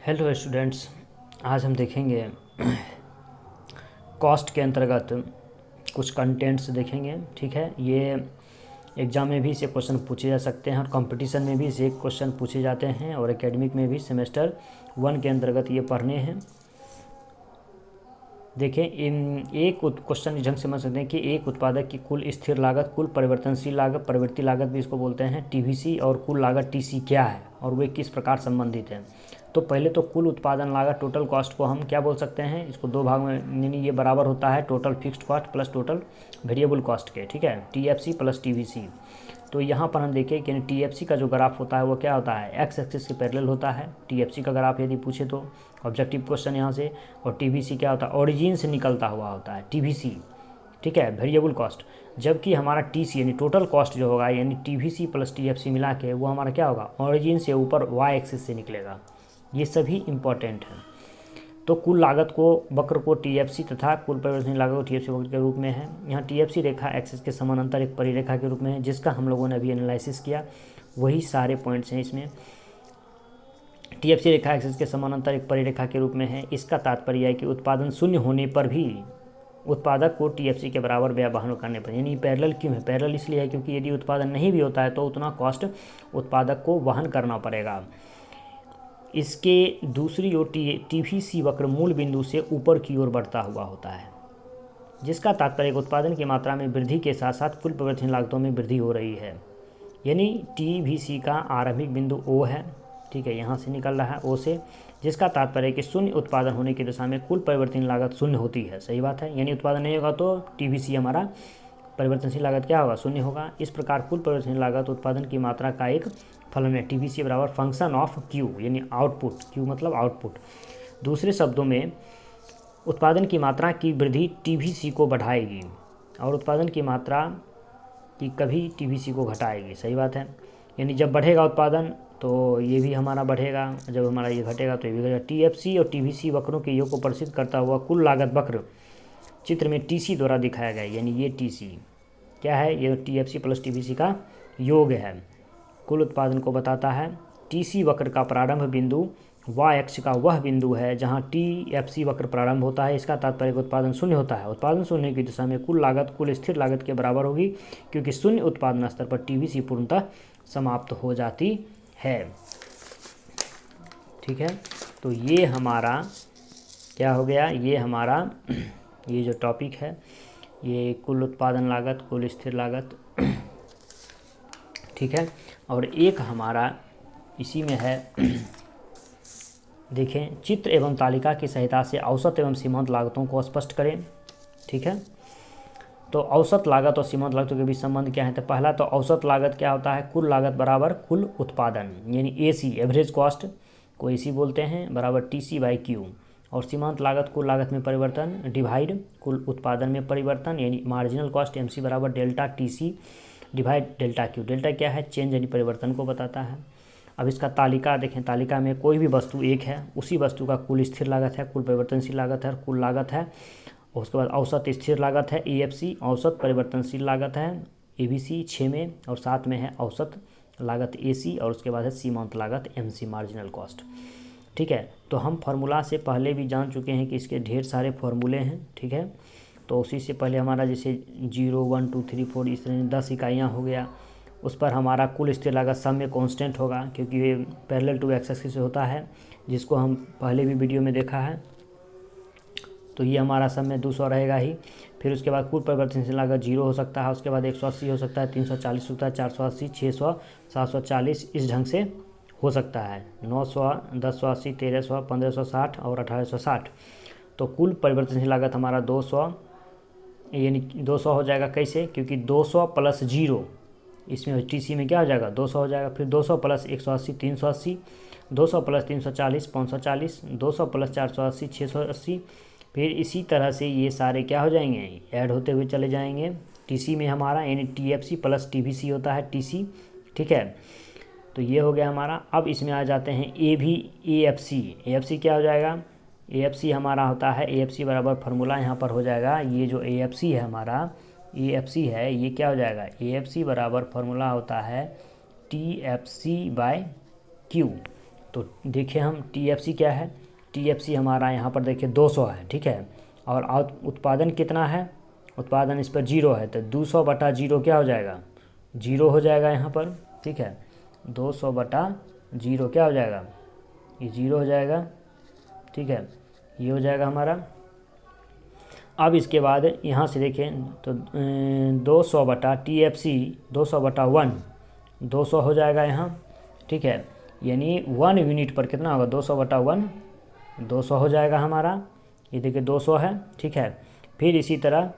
Hello students, आज हम देखेंगे कॉस्ट के अंतर्गत कुछ कंटेंट्स देखेंगे। ठीक है, ये एग्ज़ाम में भी इसे क्वेश्चन पूछे जा सकते हैं और कंपटीशन में भी इसे क्वेश्चन पूछे जाते हैं और एकेडमिक में भी सेमेस्टर 1 के अंतर्गत ये पढ़ने हैं। देखें, इन एक क्वेश्चन इस ढंग से समझ सकते हैं कि एक उत्पादक की कुल स्थिर लागत, कुल परिवर्तनशील लागत, प्रवृत्ति लागत भी इसको बोलते हैं, टीवीसी, और कुल लागत टीसी क्या है और वे किस प्रकार संबंधित हैं। तो पहले तो कुल उत्पादन लागत, टोटल कॉस्ट को हम क्या बोल सकते हैं, इसको दो भाग में, यानी ये बराबर होता है total fixed cost plus total variable cost के। ठीक है, टीएफसी प्लस टीवीसी। तो यहाँ पर हम देखें कि टीएफसी का जो ग्राफ होता है वो क्या होता है, एक्स एक्सिस के पैरेलल होता है। टीएफसी का ग्राफ यदि पूछे तो ऑब्जेक्टिव क्वेश्चन यहाँ से, और टीवीसी क्या होता है, ओरिजिन से निकलता हुआ होता है टीवीसी। ठीक है, वेरिएबल कॉस्ट। जबकि हमारा टीसी यानी टोटल कॉस्ट जो होगा, यानी टीवीसी प्लस टीएफसी मिला के, वो हमारा क्या होगा, ओरिजिन से ऊपर वाई एक्सिस से निकलेगा। ये सभी इंपॉर्टेंट हैं। तो कुल लागत को वक्र को टीएफसी तथा कुल परिवर्तनीय लागत को टीएफसी वक्र के रूप में है। यहाँ टीएफसी रेखा एक्सिस के समानांतर एक परिरेखा के रूप में है, जिसका हम लोगों ने अभी एनालिसिस किया। वही सारे पॉइंट्स हैं इसमें। टीएफसी रेखा एक्सिस के समानांतर एक परिरेखा के रूप में है। इसका तात्पर्य है कि उत्पादन शून्य होने पर भी उत्पादक को टीएफसी के बराबर व्यय वहन करने पर, यानी पैरेलल क्यों है, पैरेलल इसलिए है क्योंकि यदि उत्पादन नहीं भी होता है तो उतना कॉस्ट उत्पादक को वहन करना पड़ेगा। इसके दूसरी ओर टीवीसी वक्र मूल बिंदु से ऊपर की ओर बढ़ता हुआ होता है, जिसका तात्पर्य उत्पादन की मात्रा में वृद्धि के साथ साथ कुल परिवर्तनीय लागतों में वृद्धि हो रही है। यानी टीवीसी का आरंभिक बिंदु ओ है, ठीक है, यहाँ से निकल रहा है ओ से, जिसका तात्पर्य कि शून्य उत्पादन होने की दशा में कुल परिवर्तनीय लागत शून्य होती है। सही बात है, यानी उत्पादन नहीं होगा तो टीवीसी हमारा परिवर्तनशील लागत क्या होगा, शून्य होगा। इस प्रकार कुल परिवर्तनशील लागत उत्पादन की मात्रा का एक फलन है। टीवीसी बराबर फंक्शन ऑफ क्यू, यानी आउटपुट, क्यू मतलब आउटपुट। दूसरे शब्दों में उत्पादन की मात्रा की वृद्धि टीवीसी को बढ़ाएगी और उत्पादन की मात्रा की कभी टीवीसी को घटाएगी। सही बात है, यानी जब बढ़ेगा उत्पादन तो ये भी हमारा बढ़ेगा, जब हमारा ये घटेगा तो ये भी घटेगा। टीएफसी और टीवीसी वक्रों के योग को प्रदर्शित करता हुआ कुल लागत वक्र चित्र में टीसी द्वारा दिखाया गया है। यानी ये टीसी क्या है, ये टीएफसी प्लस टीवीसी का योग है, कुल उत्पादन को बताता है। टीसी वक्र का प्रारंभ बिंदु वाई अक्ष का वह बिंदु है जहां टीएफसी वक्र प्रारंभ होता है। इसका तात्पर्य उत्पादन शून्य होता है। उत्पादन शून्य की दिशा में कुल लागत कुल स्थिर लागत के बराबर होगी, क्योंकि शून्य उत्पादन स्तर पर टीवीसी पूर्णतः समाप्त हो जाती है। ठीक है, तो ये हमारा क्या हो गया, ये हमारा ये जो टॉपिक है, ये कुल उत्पादन लागत, कुल स्थिर लागत। ठीक है, और एक हमारा इसी में है, देखें, चित्र एवं तालिका की सहायता से औसत एवं सीमांत लागतों को स्पष्ट करें। ठीक है, तो औसत लागत और सीमांत लागतों के बीच संबंध क्या है। तो पहला तो औसत लागत क्या होता है, कुल लागत बराबर कुल उत्पादन, यानी एसी एवरेज कॉस्ट को एसी बोलते हैं, बराबर टीसी बाई क्यू। और सीमांत लागत कुल लागत में परिवर्तन डिवाइड कुल उत्पादन में परिवर्तन, यानी मार्जिनल कॉस्ट एमसी बराबर delta TC divide delta Q. Delta क्या है, चेंज यानी परिवर्तन को बताता है। अब इसका तालिका देखें, तालिका में कोई भी वस्तु एक है, उसी वस्तु का कुल स्थिर लागत है, कुल परिवर्तनशील लागत है और कुल लागत है। उसके बाद औसत स्थिर लागत है एएफसी, औसत परिवर्तनशील लागत है एबीसी 6 में, और 7 में है औसत लागत एसी, और उसके बाद है सीमांत लागत एमसी मार्जिनल कॉस्ट। ठीक है, तो हम फार्मूला से पहले भी जान चुके हैं कि इसके ढेर सारे फार्मूले हैं। ठीक है, तो उसी से पहले हमारा जैसे 0 1 2 3 4 इस तरह 10 इकाइयाँ हो गया, उस पर हमारा कुल स्थिर लागत सब में कांस्टेंट होगा, क्योंकि ये पैरेलल टू एक्स एक्सिस से होता है, जिसको हम पहले भी वीडियो में देखा है। तो ये हमारा सब में 200 रहेगा ही। फिर उसके बाद कुल परिवर्तनशील लागत 0 हो सकता है, उसके बाद 180 हो सकता है, 340 होता है, 480, 600, 740 इस ढंग से हो सकता है, 900, 1080, 1300, 1560 और 1860। तो कुल परिवर्तनशील लागत हमारा 200, यानी 200 हो जाएगा। कैसे, क्योंकि 200 प्लस 0 इसमें टीसी में क्या हो जाएगा, 200 हो जाएगा। फिर 200 प्लस 180 380, 200 प्लस 340 540, 200 प्लस 480 680। फिर इसी तरह से ये सारे क्या हो जाएंगे, ऐड होते हुए चले जाएंगे। टीसी में हमारा यानी टीएफसी प्लस टीवीसी होता है टीसी। ठीक है, तो ये हो गया हमारा। अब इसमें आ जाते हैं एएफसी। एएफसी क्या हो जाएगा, एएफसी हमारा होता है, एएफसी बराबर फार्मूला यहाँ पर हो जाएगा, ये जो एएफसी है हमारा, एएफसी है, ये क्या हो जाएगा, एएफसी बराबर फार्मूला होता है टीएफसी बाय क्यू। तो देखिए हम TFC क्या है, TFC हमारा यहाँ पर देखिए 200 है, ठीक है, और उत्पादन कितना है, उत्पादन इस पर 0 है, तो 200/0 क्या हो जाएगा, 0 हो जाएगा यहाँ पर, ठीक है, 200/0 क्या हो जाएगा, ये 0 हो जाएगा, ठीक है, ये हो जाएगा हमारा। अब इसके बाद यहाँ से देखें तो 200/TFC 200/1 200 हो जाएगा यहाँ, ठीक है, यानी 1 यूनिट पर कितना होगा, 200/1 200 हो जाएगा हमारा, ये देखिए 200 है, ठीक है। फिर इसी तरह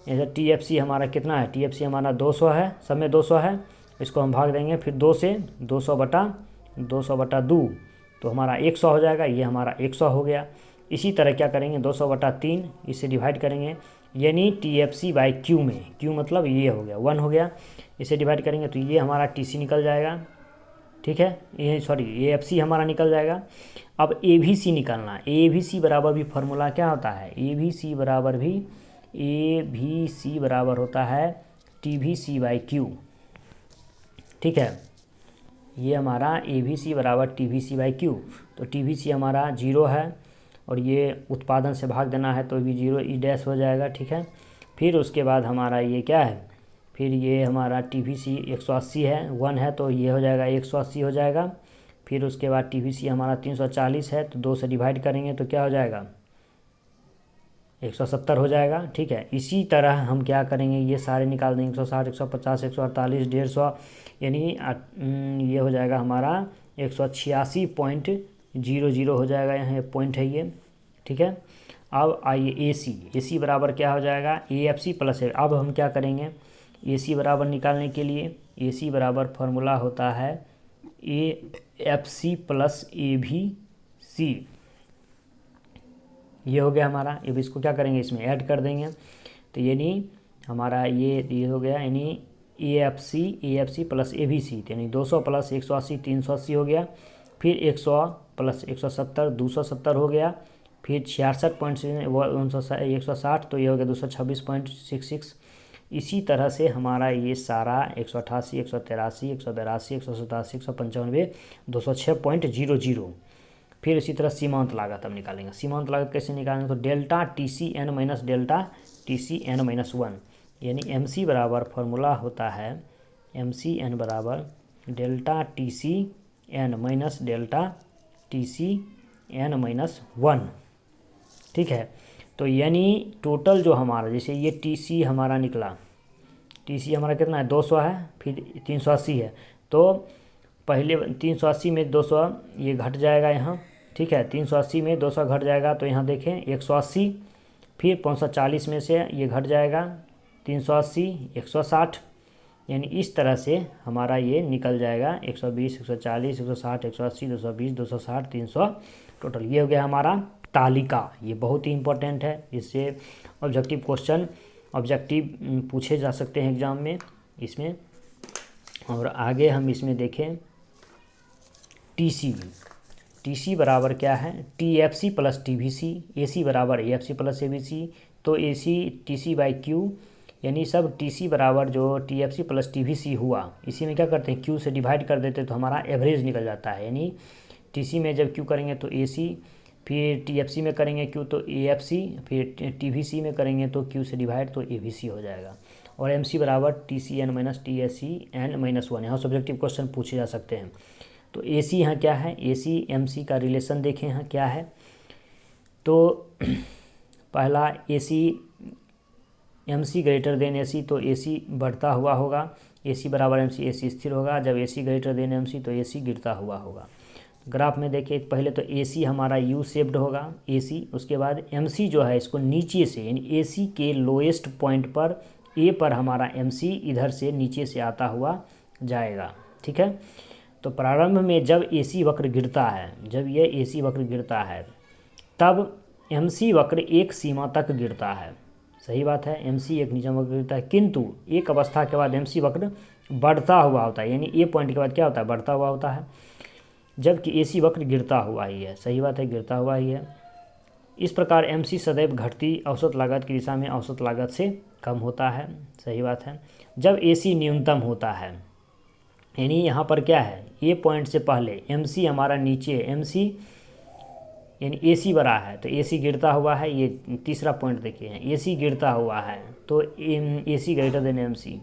जैसे TFC हमारा कितना है, TFC हमारा 200 है, सब में 200 है, इसको हम भाग देंगे फिर 2 से, 200/2 तो हमारा 100 हो जाएगा, ये हमारा 100 हो गया। इसी तरह क्या करेंगे, 200/3 इससे डिवाइड करेंगे, यानी TFC/Q में, Q मतलब ये हो गया 1 हो गया, इसे डिवाइड करेंगे तो ये हमारा TC निकल जाएगा, ठीक है, ये सॉरी AFC हमारा निकल जाएगा। अब ABC निकालना, ABC बराबर भी फार्मूला क्या होता है, ABC बराबर होता है TVC/Q, ठीक है, ये हमारा ABC बराबर TVC/Q, तो TVC हमारा 0 है और ये उत्पादन से भाग देना है तो भी 0 ई डैश हो जाएगा, ठीक है। फिर उसके बाद हमारा ये क्या है, फिर ये हमारा TVC 180 है, 1 है तो ये हो जाएगा 180 हो जाएगा। फिर उसके बाद TVC हमारा 340 है तो 2 से डिवाइड करेंगे तो क्या हो जाएगा, 170 हो जाएगा, ठीक है। इसी तरह हम क्या करेंगे, ये सारे निकाल देंगे, 160 150 148 150, यानी ये हो जाएगा हमारा 186.00 हो जाएगा, यहाँ पॉइंट है ये, ठीक है। अब आइए AC बराबर क्या हो जाएगा, AFC प्लस है। अब हम क्या करेंगे, AC बराबर निकालने के लिए, AC बराबर फार्मूला होता है AFC प्लस ABC, ये हो गया हमारा। अब इसको क्या करेंगे, इसमें ऐड कर देंगे, तो यानी हमारा ये हो गया, यानी AFC प्लस ABC, यानी 200 प्लस 180 380 हो गया। फिर 100 प्लस 170 270 हो गया। फिर 66.160 तो ये हो गया 226.66। इसी तरह से हमारा ये सारा 188 183 182 187 195 206.00। फिर इसी तरह सीमांत लागत हम निकालेंगे। सीमांत लागत कैसे निकालेंगे, तो delta TCN minus delta TCN-1, यानी MC बराबर फार्मूला होता है MCN बराबर delta TCN minus delta TCN-1, ठीक है। तो यानी टोटल जो हमारा, जैसे ये TC हमारा निकला, TC हमारा कितना है 200 है, फिर 380 है, तो पहले 380 में 200 ये घट जाएगा यहाँ, ठीक है, 380 में 200 घट जाएगा तो यहाँ देखें 180, फिर 540 में से ये घट जाएगा 380 160, यानी इस तरह से हमारा ये निकल जाएगा 120 140 160 180 220 260 300 टोटल। ये हो गया हमारा तालिका। ये बहुत ही इम्पोर्टेंट है, इससे ऑब्जेक्टिव क्वेश्चन पूछे जा सकते हैं एग्ज़ाम में इसमें। और आगे हम इसमें देखें TC बराबर क्या है, TFC प्लस TVC, AC बराबर AFC प्लस ABC, तो AC TC/Q, यानी सब TC बराबर जो TFC प्लस TVC हुआ, इसी में क्या करते हैं Q से डिवाइड कर देते तो हमारा एवरेज निकल जाता है। यानी TC में जब Q करेंगे तो AC, फिर TFC में करेंगे Q तो AFC, फिर TVC में करेंगे तो Q से डिवाइड तो ABC हो जाएगा। और MC बराबर TCN माइनस TCN-1, यहाँ सब्जेक्टिव क्वेश्चन पूछे जा सकते हैं। तो AC यहाँ क्या है, AC MC का रिलेशन देखें यहाँ क्या है, तो पहला AC MC greater than AC, तो AC बढ़ता हुआ होगा, AC बराबर MC, AC स्थिर होगा। जब AC ग्रेटर देन MC तो AC गिरता हुआ होगा। ग्राफ में देखिए पहले तो AC हमारा U शेप्ड होगा AC, उसके बाद MC जो है इसको नीचे से, यानी AC के लोएस्ट पॉइंट पर A पर हमारा MC इधर से नीचे से आता हुआ जाएगा, ठीक है। तो प्रारंभ में जब AC वक्र गिरता है, जब ये AC वक्र गिरता है तब MC वक्र एक सीमा तक गिरता है, सही बात है, MC एक नीचे वक्र गिरता है, किंतु एक अवस्था के बाद MC वक्र बढ़ता हुआ होता है, यानी A पॉइंट के बाद क्या होता है, बढ़ता हुआ होता है, जबकि AC वक्र गिरता हुआ ही है, सही बात है, गिरता हुआ ही है। इस प्रकार MC सदैव घटती औसत लागत की दिशा में औसत लागत से कम होता है, सही बात है। जब AC न्यूनतम होता है, यानी यहाँ पर क्या है, ए पॉइंट से पहले एम सी हमारा नीचे, एम सी यानी ए सी बड़ा है तो ए सी गिरता हुआ है, ये तीसरा पॉइंट देखिए, ए सी गिरता हुआ है तो ए सी ग्रेटर देन एम सी।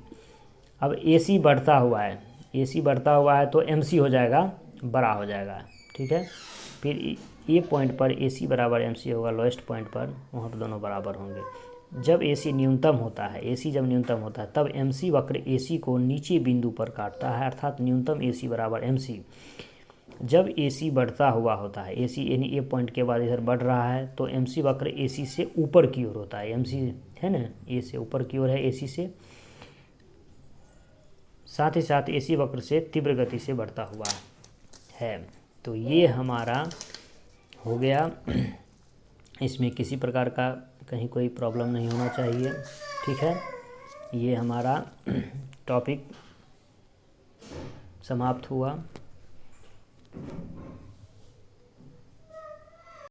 अब ए सी बढ़ता हुआ है, ए सी बढ़ता हुआ है तो एम सी हो जाएगा, बड़ा हो जाएगा, ठीक है। फिर ए पॉइंट पर ए सी बराबर एम सी होगा, लोएस्ट पॉइंट पर, वहाँ पर दोनों बराबर होंगे। जब ए सी न्यूनतम होता है, ए सी जब न्यूनतम होता है तब एम सी वक्र ए सी को नीचे बिंदु पर काटता है, अर्थात न्यूनतम ए सी बराबर एम सी। जब ए सी बढ़ता हुआ होता है, ए सी यानी ए पॉइंट के बाद इधर बढ़ रहा है तो एम सी वक्र ए सी से ऊपर की ओर होता है, एम सी है ना, ए से ऊपर की ओर है ए सी से, साथ ही साथ ए सी वक्र से तीव्र गति से बढ़ता हुआ है। तो ये हमारा हो गया, इसमें किसी प्रकार का कहीं कोई प्रॉब्लम नहीं होना चाहिए, ठीक है। ये हमारा टॉपिक समाप्त हुआ।